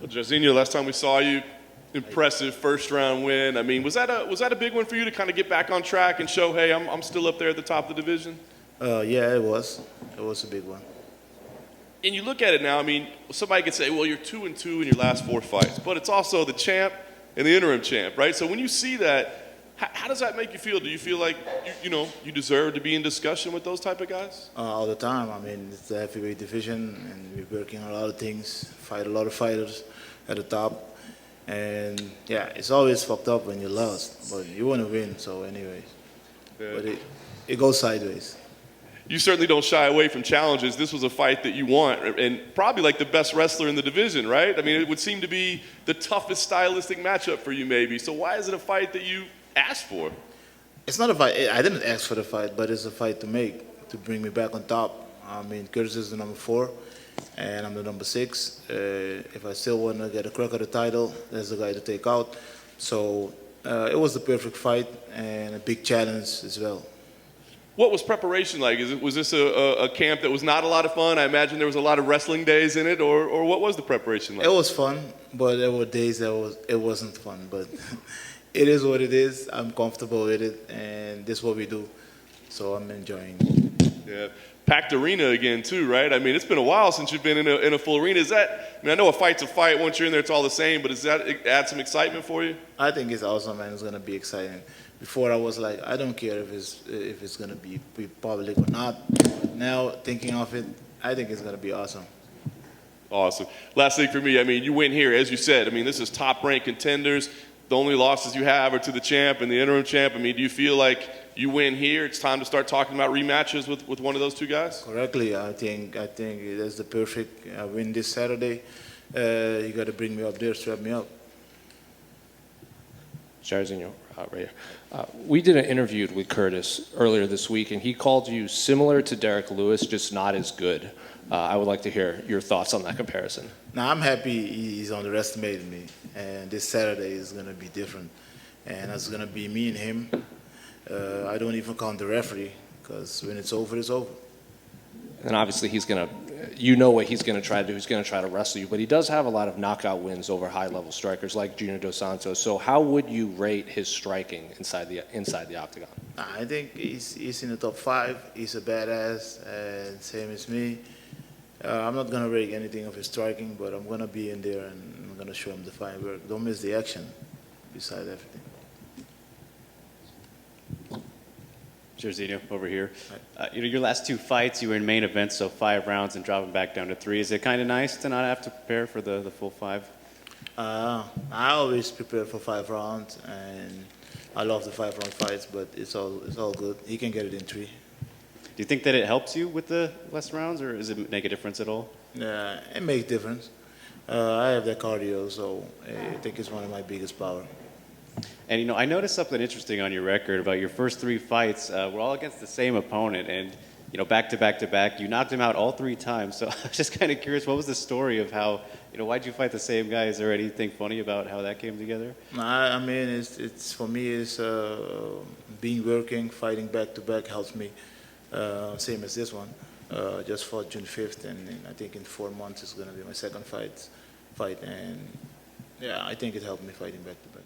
Well, Jairzinho, last time we saw you, impressive first round win. I mean, was that a big one for you to kind of get back on track and show, hey, I'm still up there at the top of the division? Yeah, it was. It was a big one. And you look at it now, I mean, somebody could say, well, you're 2-2 in your last 4 fights, but it's also the champ and the interim champ, right? So when you see that, how does that make you feel? Do you feel like, you deserve to be in discussion with those type of guys? All the time. I mean, it's the heavyweight division, and we're working on a lot of things, fight a lot of fighters at the top. And, yeah, it's always fucked up when you lost, but you want to win, so anyways. Yeah. But it goes sideways. You certainly don't shy away from challenges. This was a fight that you want, and probably like the best wrestler in the division, right? I mean, it would seem to be the toughest stylistic matchup for you maybe. So why is it a fight that you asked for? It's not a fight. I didn't ask for the fight, but it's a fight to make, to bring me back on top. I mean, Curtis is the number 4, and I'm the number 6. If I still want to get a crack at the title, there's the guy to take out. So it was the perfect fight and a big challenge as well. What was preparation like? Was this a camp that was not a lot of fun? I imagine there was a lot of wrestling days in it, or what was the preparation like? It was fun, but there were days that it wasn't fun. But it is what it is. I'm comfortable with it, and this is what we do. So I'm enjoying it. Yeah. Packed arena again too, right? I mean, it's been a while since you've been in a full arena. I know a fight's a fight. Once you're in there, it's all the same. But does that add some excitement for you? I think it's awesome, man. It's gonna be exciting. Before I was like, I don't care if it's gonna be public or not. But now thinking of it, I think it's gonna be awesome. Awesome. Last thing for me, I mean, you win here, as you said. I mean, this is top-ranked contenders. The only losses you have are to the champ and the interim champ. I mean, do you feel like you win here, it's time to start talking about rematches with one of those two guys? Correctly. I think that's the perfect win this Saturday. You got to bring me up there, strap me up. Jairzinho, right here. We did an interview with Curtis earlier this week, and he called you similar to Derek Lewis, just not as good. I would like to hear your thoughts on that comparison. Now, I'm happy he's underestimated me, and this Saturday is going to be different. And it's going to be me and him. I don't even count the referee, because when it's over, it's over. And obviously what he's going to try to do. He's going to try to wrestle you, but he does have a lot of knockout wins over high-level strikers like Junior Dos Santos. So how would you rate his striking inside the octagon? I think he's in the top 5. He's a badass, and same as me. I'm not going to rate anything of his striking, but I'm going to be in there and I'm going to show him the fine work. Don't miss the action, besides everything. Jairzinho over here. Your last 2 fights, you were in main events, so 5 rounds and dropping back down to 3. Is it kind of nice to not have to prepare for the full 5? I always prepare for 5 rounds, and I love the 5-round fights, but it's all good. He can get it in 3. Do you think that it helps you with the less rounds, or does it make a difference at all? Yeah, it makes a difference. I have that cardio, so I think it's one of my biggest power. And, I noticed something interesting on your record about your first 3 fights were all against the same opponent, and, back to back to back, you knocked him out all 3 times. So I was just kind of curious, what was the story of how, why'd you fight the same guy? Is there anything funny about how that came together? I mean, it's for me, it's being working, fighting back to back helps me. Same as this one. Just fought June 5th, and I think in 4 months it's going to be my second fight. And, yeah, I think it helped me fighting back to back.